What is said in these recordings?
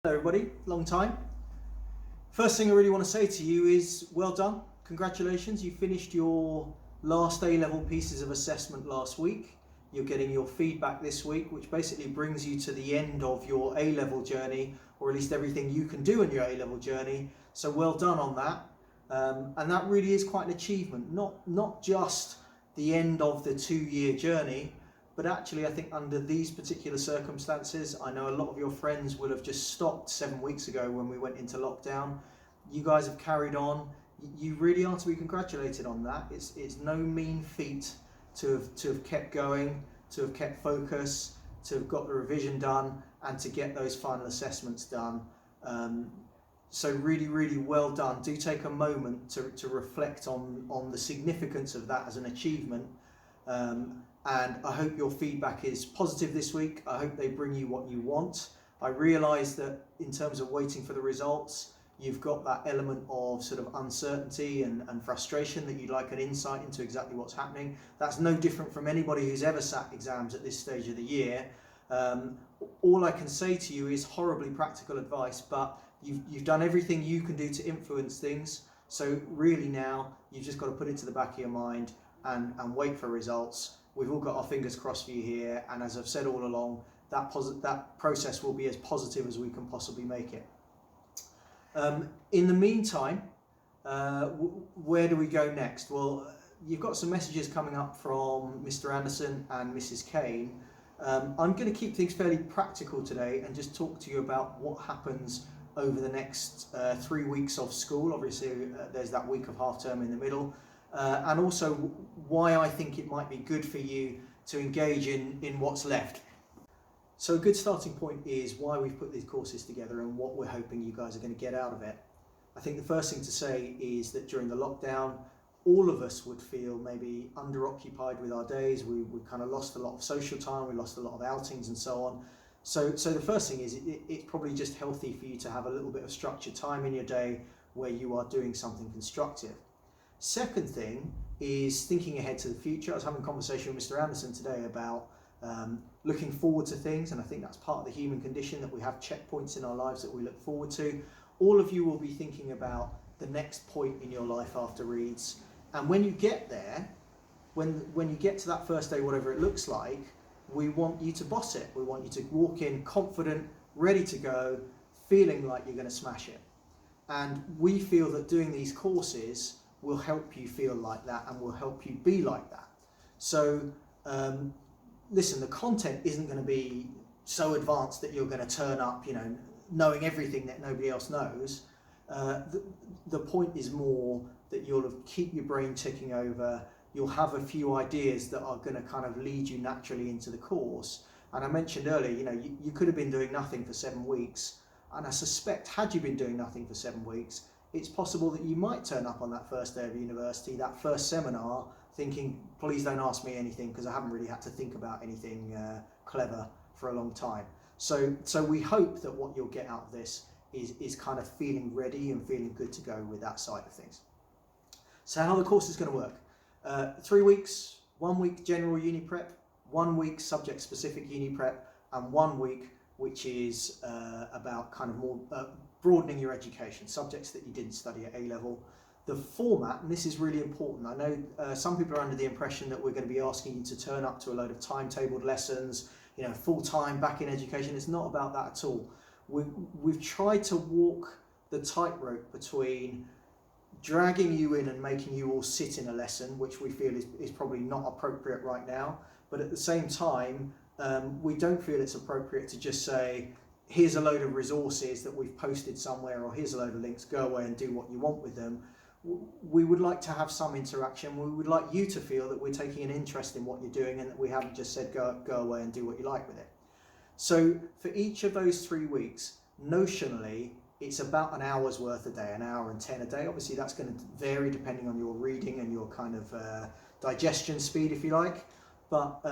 Hello everybody, long time. First thing I really want to say to you is well done, congratulations, you finished your last A-level pieces of assessment last week. You're getting your feedback this week, which basically brings you to the end of your A-level journey, or at least everything you can do in your A-level journey. So well done on that. And that really is quite an achievement, not just the end of the 2-year journey, but actually I think under these particular circumstances, I know a lot of your friends will have just stopped 7 weeks ago when we went into lockdown. You guys have carried on. You really are to be congratulated on that. It's no mean feat to have kept going, to have kept focus, to have got the revision done, and to get those final assessments done. So really well done. Do take a moment to reflect on the significance of that as an achievement. And I hope your feedback is positive this week. I hope they bring you what you want. I realise that in terms of waiting for the results, you've got that element of sort of uncertainty and frustration, that you'd like an insight into exactly what's happening. That's no different from anybody who's ever sat exams at this stage of the year. All I can say to you is horribly practical advice, but you've done everything you can do to influence things. So really now, you've just got to put it to the back of your mind and wait for results. We've all got our fingers crossed for you here, and as I've said all along, that process will be as positive as we can possibly make it. In the meantime, where do we go next? Well, you've got some messages coming up from Mr. Anderson and Mrs. Kane. I'm going to keep things fairly practical today and just talk to you about what happens over the next 3 weeks of school. Obviously, there's that week of half term in the middle. And also why I think it might be good for you to engage in what's left. So a good starting point is why we've put these courses together and what we're hoping you guys are going to get out of it. I think the first thing to say is that during the lockdown, all of us would feel maybe underoccupied with our days. We kind of lost a lot of social time, we lost a lot of outings and so on. So the first thing is it's probably just healthy for you to have a little bit of structured time in your day where you are doing something constructive. Second thing is thinking ahead to the future. I was having a conversation with Mr. Anderson today about looking forward to things, and I think that's part of the human condition, that we have checkpoints in our lives that we look forward to. All of you will be thinking about the next point in your life after Reeds, and when you get there, when you get to that first day, whatever it looks like, we want you to boss it. We want you to walk in confident, ready to go, feeling like you're going to smash it. And we feel that doing these courses will help you feel like that and will help you be like that. So listen, the content isn't going to be so advanced that you're going to turn up, knowing everything that nobody else knows. The point is more that you'll keep your brain ticking over. You'll have a few ideas that are going to kind of lead you naturally into the course. And I mentioned earlier, you could have been doing nothing for 7 weeks. And I suspect, had you been doing nothing for 7 weeks, it's possible that you might turn up on that first day of university, that first seminar, thinking, please don't ask me anything because I haven't really had to think about anything clever for a long time. So we hope that what you'll get out of this is kind of feeling ready and feeling good to go with that side of things. So how the course is going to work. 3 weeks, 1 week general uni prep, 1 week subject specific uni prep, and 1 week which is about kind of more broadening your education, subjects that you didn't study at A-level. The format, and this is really important, I know some people are under the impression that we're going to be asking you to turn up to a load of timetabled lessons, full-time back in education. It's not about that at all. We've tried to walk the tightrope between dragging you in and making you all sit in a lesson, which we feel is probably not appropriate right now, but at the same time, we don't feel it's appropriate to just say, here's a load of resources that we've posted somewhere, or here's a load of links, go away and do what you want with them. We would like to have some interaction. We would like you to feel that we're taking an interest in what you're doing and that we haven't just said go away and do what you like with it. So for each of those 3 weeks, notionally, it's about an hour's worth a day, an hour and 10 a day. Obviously that's going to vary depending on your reading and your kind of digestion speed, if you like. But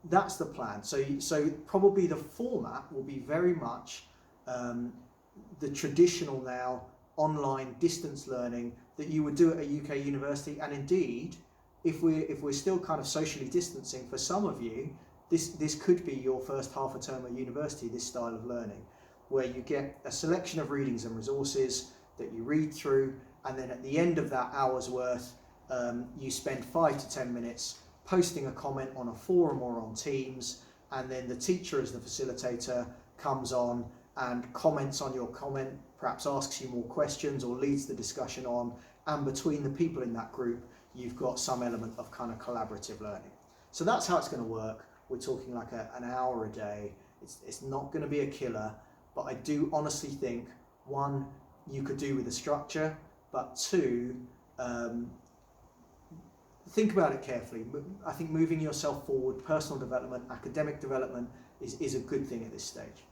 that's the plan. So probably the format will be very much the traditional now online distance learning that you would do at a UK university. And indeed, if we're still kind of socially distancing, for some of you, this could be your first half a term at university, this style of learning. where you get a selection of readings and resources that you read through, and then at the end of that hour's worth, you spend 5 to 10 minutes posting a comment on a forum or on Teams, and then the teacher as the facilitator comes on and comments on your comment, perhaps asks you more questions or leads the discussion on, and between the people in that group you've got some element of kind of collaborative learning. So that's how it's going to work. We're talking like an hour a day. It's not going to be a killer, but I do honestly think, one, you could do with a structure, but two, think about it carefully. I think moving yourself forward, personal development, academic development is a good thing at this stage.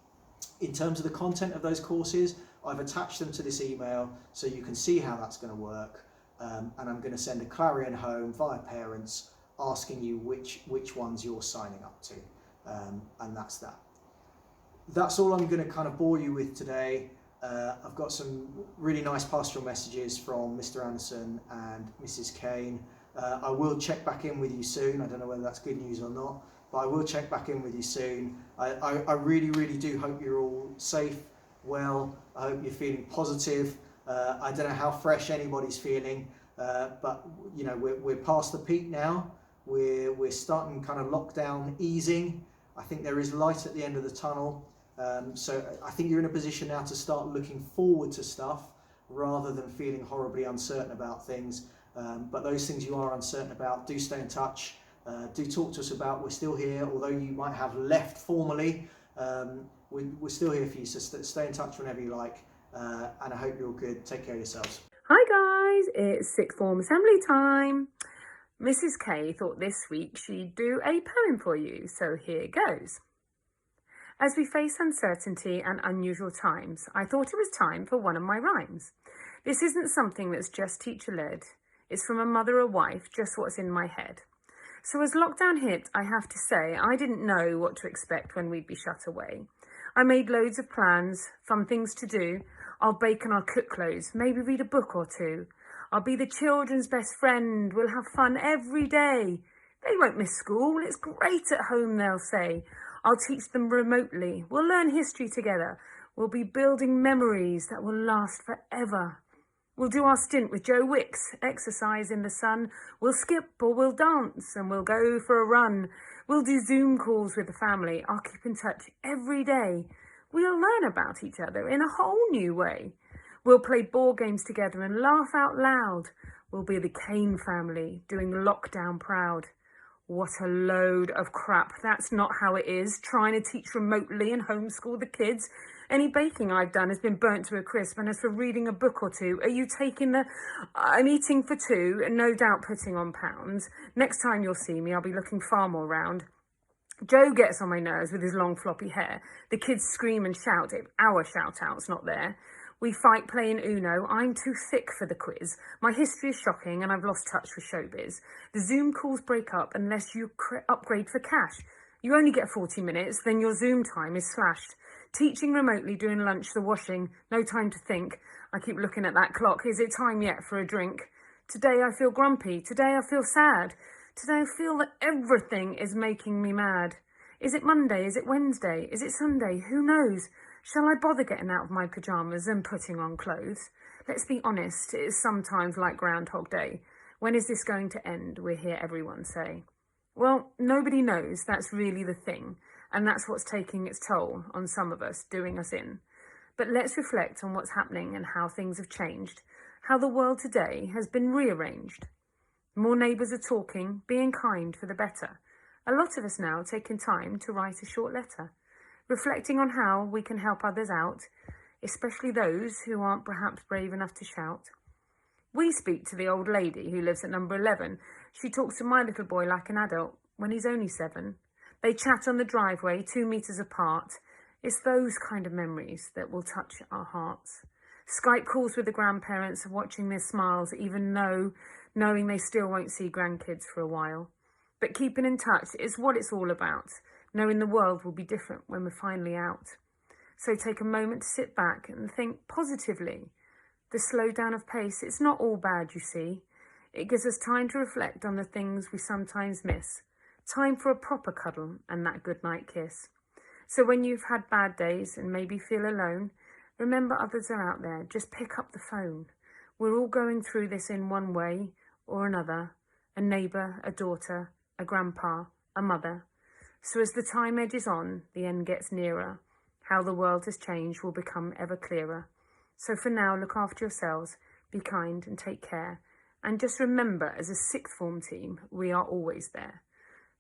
In terms of the content of those courses, I've attached them to this email so you can see how that's going to work, and I'm going to send a clarion home via parents asking you which ones you're signing up to, and that's that. That's all I'm going to kind of bore you with today. I've got some really nice pastoral messages from Mr. Anderson and Mrs. Kane. I will check back in with you soon. I don't know whether that's good news or not, but I will check back in with you soon. I really, really do hope you're all safe, well. I hope you're feeling positive. I don't know how fresh anybody's feeling, but you know, we're past the peak now. We're starting kind of lockdown easing. I think there is light at the end of the tunnel. So I think you're in a position now to start looking forward to stuff rather than feeling horribly uncertain about things. But those things you are uncertain about, do stay in touch. Do talk to us about. We're still here, although you might have left formally. We're still here for you, so stay in touch whenever you like. And I hope you're all good. Take care of yourselves. Hi guys, it's sixth form assembly time. Mrs. K thought this week she'd do a poem for you, so here goes. As we face uncertainty and unusual times, I thought it was time for one of my rhymes. This isn't something that's just teacher-led. It's from a mother or wife, just what's in my head. So as lockdown hit, I have to say, I didn't know what to expect when we'd be shut away. I made loads of plans, fun things to do. I'll bake and I'll cook clothes, maybe read a book or two. I'll be the children's best friend, we'll have fun every day. They won't miss school, it's great at home, they'll say. I'll teach them remotely, we'll learn history together. We'll be building memories that will last forever. We'll do our stint with Joe Wicks, exercise in the sun. We'll skip or we'll dance and we'll go for a run. We'll do Zoom calls with the family. I'll keep in touch every day. We'll learn about each other in a whole new way. We'll play board games together and laugh out loud. We'll be the Kane family, doing lockdown proud. What a load of crap. That's not how it is, trying to teach remotely and homeschool the kids. Any baking I've done has been burnt to a crisp, and as for reading a book or two, are you taking I'm eating for two and no doubt putting on pounds. Next time you'll see me, I'll be looking far more round. Joe gets on my nerves with his long floppy hair. The kids scream and shout if our shout-out's not there. We fight playing Uno. I'm too thick for the quiz. My history is shocking and I've lost touch with showbiz. The Zoom calls break up unless you upgrade for cash. You only get 40 minutes, then your Zoom time is slashed. Teaching remotely, doing lunch, the washing, no time to think. I keep looking at that clock. Is it time yet for a drink? Today I feel grumpy. Today I feel sad. Today I feel that everything is making me mad. Is it Monday? Is it Wednesday? Is it Sunday? Who knows? Shall I bother getting out of my pyjamas and putting on clothes? Let's be honest, it is sometimes like Groundhog Day. When is this going to end? We hear everyone say. Well, nobody knows, that's really the thing. And that's what's taking its toll on some of us, doing us in. But let's reflect on what's happening and how things have changed, how the world today has been rearranged. More neighbours are talking, being kind for the better. A lot of us now taking time to write a short letter, reflecting on how we can help others out, especially those who aren't perhaps brave enough to shout. We speak to the old lady who lives at number 11. She talks to my little boy like an adult when he's only 7. They chat on the driveway 2 meters apart. It's those kind of memories that will touch our hearts. Skype calls with the grandparents, watching their smiles, even knowing they still won't see grandkids for a while. But keeping in touch is what it's all about, knowing the world will be different when we're finally out. So take a moment to sit back and think positively. The slowdown of pace, it's not all bad, you see. It gives us time to reflect on the things we sometimes miss. Time for a proper cuddle and that goodnight kiss. So when you've had bad days and maybe feel alone, remember others are out there. Just pick up the phone. We're all going through this in one way or another. A neighbour, a daughter, a grandpa, a mother. So as the time edges on, the end gets nearer. How the world has changed will become ever clearer. So for now, look after yourselves, be kind and take care. And just remember, as a sixth form team, we are always there.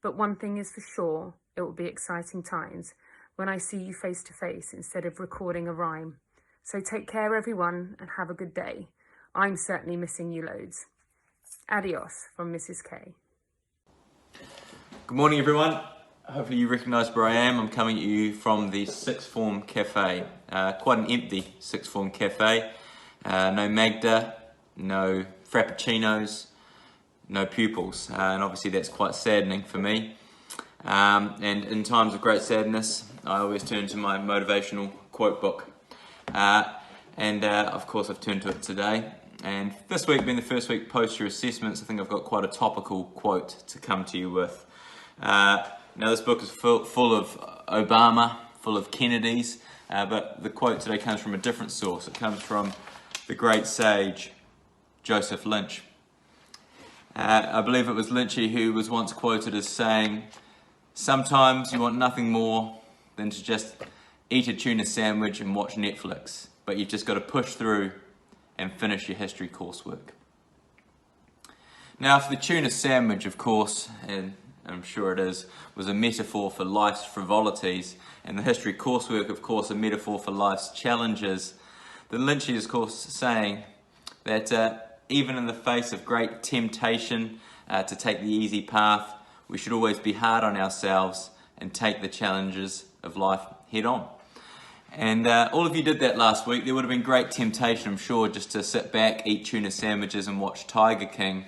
But one thing is for sure, it will be exciting times when I see you face to face instead of recording a rhyme. So take care everyone and have a good day. I'm certainly missing you loads. Adios from Mrs. K. Good morning everyone. Hopefully you recognise where I am. I'm coming at you from the sixth form cafe. Quite an empty sixth form cafe. No Magda, no Frappuccinos, no pupils. And obviously that's quite saddening for me. And in times of great sadness, I always turn to my motivational quote book. Of course I've turned to it today. And this week being the first week post your assessments, I think I've got quite a topical quote to come to you with. Now this book is full of Obama, full of Kennedys, but the quote today comes from a different source. It comes from the great sage Joseph Lynch. I believe it was Lynchy who was once quoted as saying, "Sometimes you want nothing more than to just eat a tuna sandwich and watch Netflix, but you've just got to push through and finish your history coursework." Now, for the tuna sandwich, of course, and I'm sure it is, was a metaphor for life's frivolities, and the history coursework, of course, a metaphor for life's challenges. Then Lynchy is, of course, saying that even in the face of great temptation to take the easy path, we should always be hard on ourselves and take the challenges of life head on. And all of you did that last week. There would have been great temptation, I'm sure, just to sit back, eat tuna sandwiches and watch Tiger King.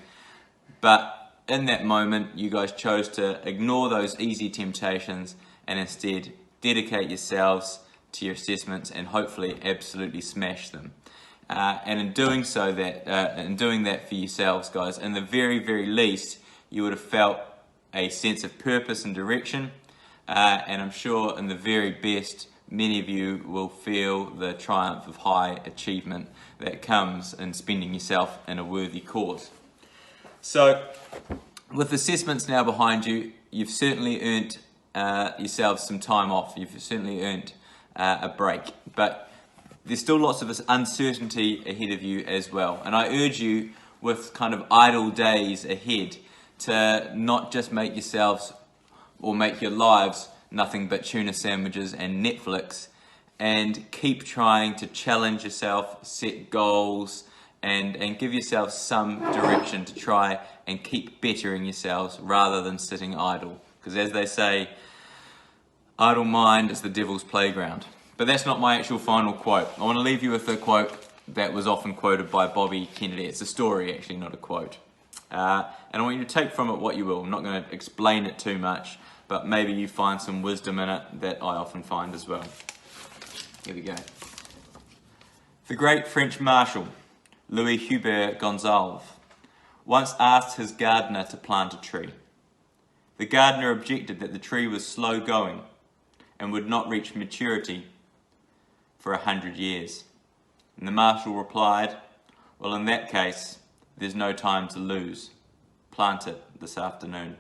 But in that moment, you guys chose to ignore those easy temptations and instead dedicate yourselves to your assessments and hopefully absolutely smash them. And in doing that for yourselves, guys, in the very, very least, you would have felt a sense of purpose and direction. And I'm sure in the very best, many of you will feel the triumph of high achievement that comes in spending yourself in a worthy cause. So, with assessments now behind you, you've certainly earned yourselves some time off. You've certainly earned a break. But there's still lots of uncertainty ahead of you as well. And I urge you, with kind of idle days ahead, to not just make yourselves or make your lives nothing but tuna sandwiches and Netflix, and keep trying to challenge yourself, set goals, and give yourself some direction to try and keep bettering yourselves rather than sitting idle. Because as they say, idle mind is the devil's playground. But that's not my actual final quote. I want to leave you with a quote that was often quoted by Bobby Kennedy. It's a story actually, not a quote. And I want you to take from it what you will. I'm not going to explain it too much, but maybe you find some wisdom in it that I often find as well. Here we go. The great French marshal, Louis Hubert Gonzalve, once asked his gardener to plant a tree. The gardener objected that the tree was slow going and would not reach maturity for 100 years. And the marshal replied, "Well, in that case, there's no time to lose. Plant it this afternoon."